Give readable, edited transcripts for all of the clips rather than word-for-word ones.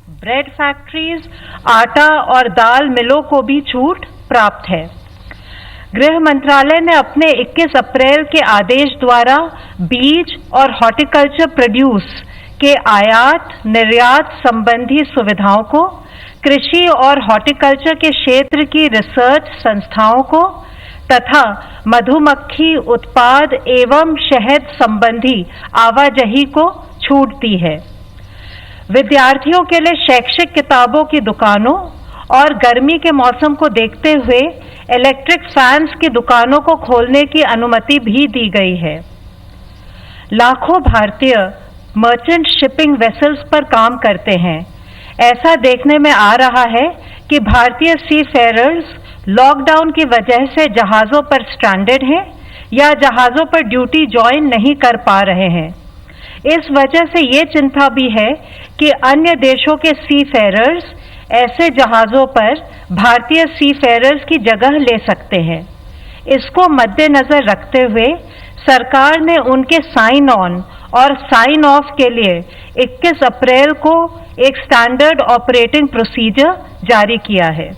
Bread factories, आटा और दाल मिलों को भी छूट प्राप्त है। गृह मंत्रालय ने अपने 21 अप्रैल के आदेश द्वारा बीज और हॉर्टिकल्चर प्रोड्यूस के आयात निर्यात संबंधी सुविधाओं को, कृषि और हॉर्टिकल्चर के क्षेत्र की रिसर्च संस्थाओं को तथा मधुमक्खी उत्पाद एवं शहद संबंधी आवाजाही को छूट दी है। विद्यार्थियों के लिए शैक्षिक किताबों की दुकानों और गर्मी के मौसम को देखते हुए इलेक्ट्रिक फैंस की दुकानों को खोलने की अनुमति भी दी गई है। लाखों भारतीय मर्चेंट शिपिंग वेसल्स पर काम करते हैं। ऐसा देखने में आ रहा है कि भारतीय सीफेयरर्स लॉकडाउन की वजह से जहाज़ों पर स्ट्रैंडेड हैं या जहाज़ों पर ड्यूटी ज्वाइन नहीं कर पा रहे हैं। इस वजह से ये चिंता भी है कि अन्य देशों के सीफेयरर्स ऐसे जहाज़ों पर भारतीय सीफेयरर्स की जगह ले सकते हैं। इसको मद्देनजर रखते हुए सरकार ने उनके साइन ऑन और साइन ऑफ के लिए 21 अप्रैल को एक स्टैंडर्ड ऑपरेटिंग प्रोसीजर जारी किया है।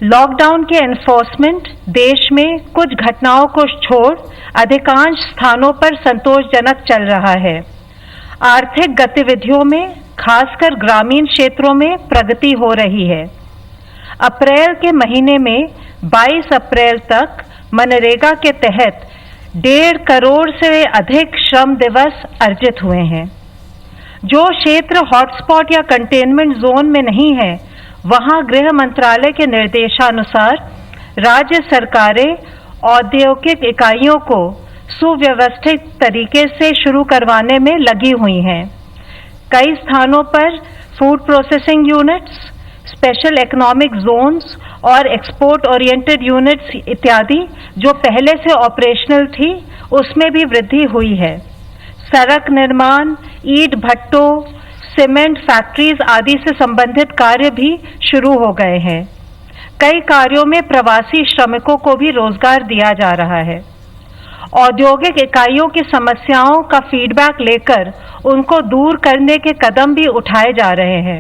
लॉकडाउन के एनफोर्समेंट देश में कुछ घटनाओं को छोड़ अधिकांश स्थानों पर संतोषजनक चल रहा है। आर्थिक गतिविधियों में खासकर ग्रामीण क्षेत्रों में प्रगति हो रही है। अप्रैल के महीने में 22 अप्रैल तक मनरेगा के तहत 1.5 करोड़ से अधिक श्रम दिवस अर्जित हुए हैं। जो क्षेत्र हॉटस्पॉट या कंटेनमेंट जोन में नहीं है, वहां गृह मंत्रालय के निर्देशानुसार राज्य सरकारें औद्योगिक इकाइयों को सुव्यवस्थित तरीके से शुरू करवाने में लगी हुई हैं। कई स्थानों पर food processing units, special economic zones और एक्सपोर्ट ओरिएंटेड यूनिट्स इत्यादि जो पहले से ऑपरेशनल थी, उसमें भी वृद्धि हुई है। सड़क निर्माण, ईंट भट्टों, सीमेंट फैक्ट्रीज आदि से संबंधित कार्य भी शुरू हो गए हैं। कई कार्यों में प्रवासी श्रमिकों को भी रोजगार दिया जा रहा है। औद्योगिक इकाइयों की समस्याओं का फीडबैक लेकर उनको दूर करने के कदम भी उठाए जा रहे हैं।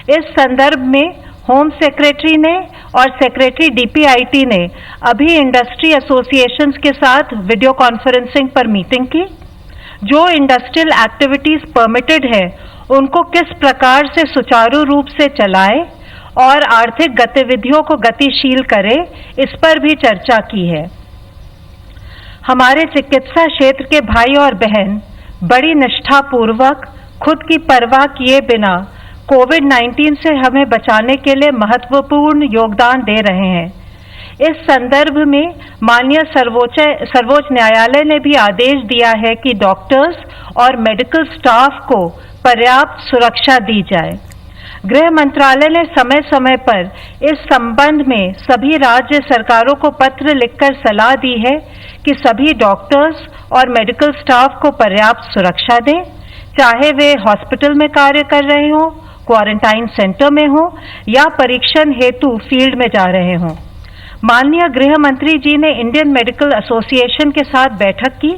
इस संदर्भ में होम सेक्रेटरी ने और सेक्रेटरी डीपीआईटी ने अभी इंडस्ट्री एसोसिएशंस के साथ वीडियो कॉन्फ्रेंसिंग पर मीटिंग की। जो इंडस्ट्रियल एक्टिविटीज परमिटेड है, उनको किस प्रकार से सुचारू रूप से चलाएं और आर्थिक गतिविधियों को गतिशील करें, इस पर भी चर्चा की है। हमारे चिकित्सा क्षेत्र के भाई और बहन बड़ी निष्ठापूर्वक खुद की परवाह किए बिना कोविड-19 से हमें बचाने के लिए महत्वपूर्ण योगदान दे रहे हैं। इस संदर्भ में माननीय सर्वोच्च न्यायालय ने भी आदेश दिया है कि डॉक्टर्स और मेडिकल स्टाफ को पर्याप्त सुरक्षा दी जाए। गृह मंत्रालय ने समय समय पर इस संबंध में सभी राज्य सरकारों को पत्र लिखकर सलाह दी है कि सभी डॉक्टर्स और मेडिकल स्टाफ को पर्याप्त सुरक्षा दें, चाहे वे हॉस्पिटल में कार्य कर रहे हों, क्वारंटाइन सेंटर में हों या परीक्षण हेतु फील्ड में जा रहे हों। माननीय गृह मंत्री जी ने इंडियन मेडिकल एसोसिएशन के साथ बैठक की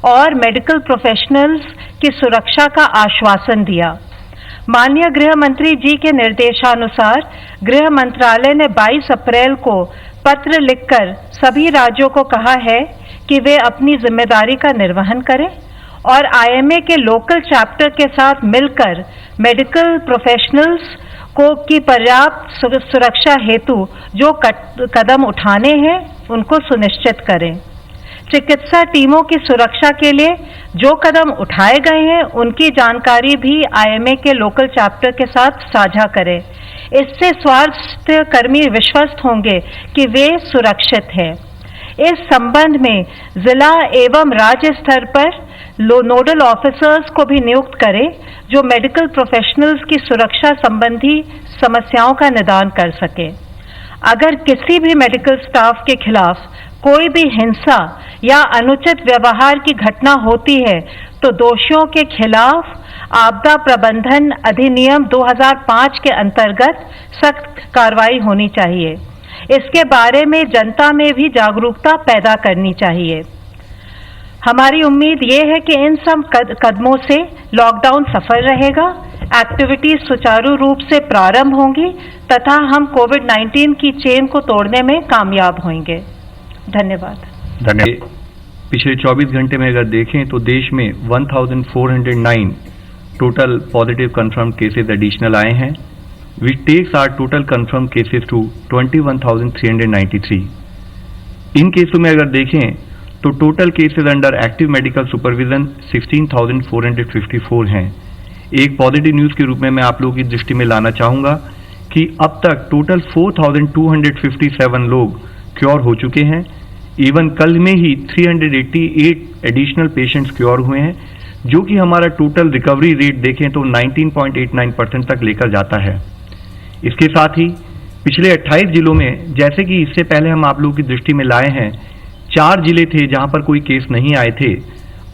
और मेडिकल प्रोफेशनल्स की सुरक्षा का आश्वासन दिया। माननीय गृह मंत्री जी के निर्देशानुसार गृह मंत्रालय ने 22 अप्रैल को पत्र लिखकर सभी राज्यों को कहा है कि वे अपनी जिम्मेदारी का निर्वहन करें और आईएमए के लोकल चैप्टर के साथ मिलकर मेडिकल प्रोफेशनल्स को की पर्याप्त सुरक्षा हेतु जो कदम उठाने हैं, उनको सुनिश्चित करें। चिकित्सा टीमों की सुरक्षा के लिए जो कदम उठाए गए हैं, उनकी जानकारी भी आईएमए के लोकल चैप्टर के साथ साझा करें। इससे स्वास्थ्य कर्मी विश्वस्त होंगे कि वे सुरक्षित हैं। इस संबंध में जिला एवं राज्य स्तर पर नोडल ऑफिसर्स को भी नियुक्त करें जो मेडिकल प्रोफेशनल्स की सुरक्षा संबंधी समस्याओं का निदान कर सके। अगर किसी भी मेडिकल स्टाफ के खिलाफ कोई भी हिंसा या अनुचित व्यवहार की घटना होती है तो दोषियों के खिलाफ आपदा प्रबंधन अधिनियम 2005 के अंतर्गत सख्त कार्रवाई होनी चाहिए। इसके बारे में जनता में भी जागरूकता पैदा करनी चाहिए। हमारी उम्मीद ये है कि इन सब कदमों से लॉकडाउन सफल रहेगा, एक्टिविटीज सुचारू रूप से प्रारंभ होंगी तथा हम कोविड-19 की चेन को तोड़ने में कामयाब होंगे। धन्यवाद। पिछले 24 घंटे में अगर देखें तो देश में 1409 total positive confirm cases additional आए हैं, which takes our total confirmed cases to 21,393. इन केसों में अगर देखें तो total cases under active medical supervision 16,454 हैं। एक पॉजिटिव न्यूज के रूप में मैं आप लोगों की दृष्टि में लाना चाहूंगा कि अब तक टोटल 4,257 लोग क्योर हो चुके हैं। इवन कल में ही 388 एडिशनल पेशेंट्स क्योर हुए हैं, जो कि हमारा टोटल रिकवरी रेट देखें तो 19.89% तक लेकर जाता है। इसके साथ ही पिछले 28 जिलों में, जैसे कि इससे पहले हम आप लोगों की दृष्टि में लाए हैं, 4 जिले थे जहां पर कोई केस नहीं आए थे,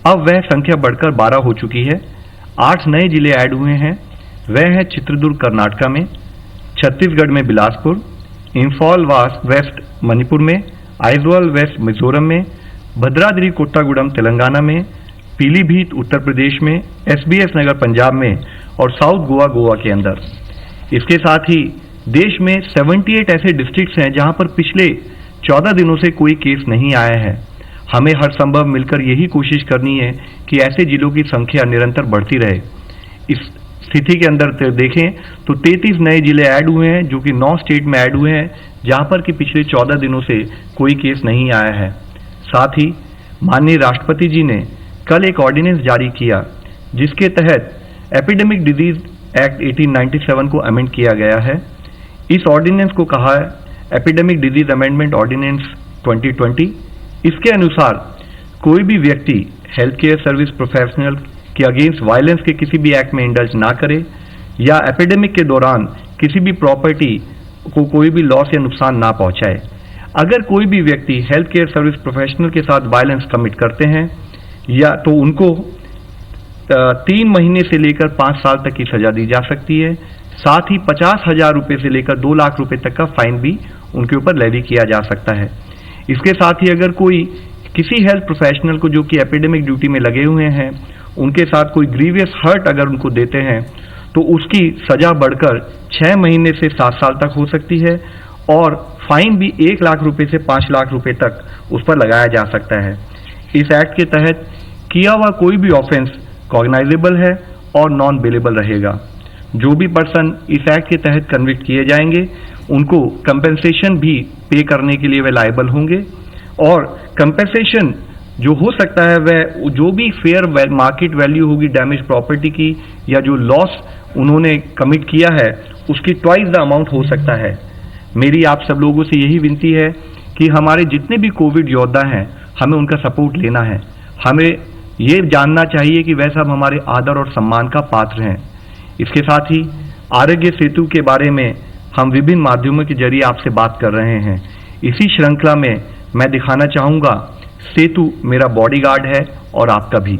अब वह संख्या बढ़कर 12 हो चुकी है। 8 नए जिले ऐड हुए हैं, वह है चित्रदुर्ग कर्नाटका में, छत्तीसगढ़ में बिलासपुर, इंफॉल वेस्ट मणिपुर में, आइजवाल वेस्ट मिजोरम में, भद्राद्री कोट्टागुडम तेलंगाना में, पीलीभीत उत्तर प्रदेश में, SBS नगर पंजाब में और साउथ गोवा के अंदर। इसके साथ ही देश में 78 ऐसे डिस्ट्रिक्ट्स हैं जहां पर पिछले 14 दिनों से कोई केस नहीं आया है। हमें हर संभव मिलकर यही कोशिश करनी है कि ऐसे जिलों की संख्या निरंतर बढ़ती रहे। इस स्थिति के अंदर देखें तो 33 नए जिले ऐड हुए हैं, जो कि 9 स्टेट में ऐड हुए हैं जहां पर कि पिछले 14 दिनों से कोई केस नहीं आया है। साथ ही माननीय राष्ट्रपति जी ने कल एक ऑर्डिनेंस जारी किया, जिसके तहत एपिडेमिक डिजीज एक्ट 1897 को अमेंड किया गया है। इस ऑर्डिनेंस को कहा है एपिडेमिक डिजीज अमेंडमेंट ऑर्डिनेंस 2020। इसके अनुसार कोई भी व्यक्ति हेल्थ केयर सर्विस प्रोफेशनल के अगेंस्ट वायलेंस के किसी भी एक्ट में इंडल्ज ना करे या एपिडेमिक के दौरान किसी भी प्रॉपर्टी को कोई भी लॉस या नुकसान ना पहुंचाए। अगर कोई भी व्यक्ति हेल्थ केयर सर्विस प्रोफेशनल के साथ वायलेंस कमिट करते हैं या तो उनको 3 महीने से लेकर 5 साल तक की सजा दी जा सकती है। साथ ही 50,000 रुपए से लेकर 2 लाख रुपए तक का फाइन भी उनके ऊपर लेवी किया जा सकता है। इसके साथ ही अगर कोई किसी हेल्थ प्रोफेशनल को जो कि एपिडेमिक ड्यूटी में लगे हुए हैं, उनके साथ कोई ग्रीवियस हर्ट अगर उनको देते हैं तो उसकी सजा बढ़कर 6 महीने से 7 साल तक हो सकती है और फाइन भी 1 लाख रुपए से 5 लाख रुपए तक उस पर लगाया जा सकता है। इस एक्ट के तहत किया हुआ कोई भी ऑफेंस कॉग्नाइजेबल है और नॉन बेलेबल रहेगा। जो भी पर्सन इस एक्ट के तहत कन्विक्ट किए जाएंगे उनको कंपेंसेशन भी पे करने के लिए वे लायबल होंगे और कंपेंसेशन जो हो सकता है वह जो भी फेयर मार्केट वैल्यू होगी डैमेज प्रॉपर्टी की या जो लॉस उन्होंने कमिट किया है उसकी ट्वाइस द अमाउंट हो सकता है। मेरी आप सब लोगों से यही विनती है कि हमारे जितने भी कोविड योद्धा हैं हमें उनका सपोर्ट लेना है। हमें ये जानना चाहिए कि वह सब हमारे आदर और सम्मान का पात्र हैं। इसके साथ ही आरोग्य सेतु के बारे में हम विभिन्न माध्यमों के जरिए आपसे बात कर रहे हैं। इसी श्रृंखला में मैं दिखाना चाहूँगा सेतु मेरा बॉडीगार्ड है और आपका भी।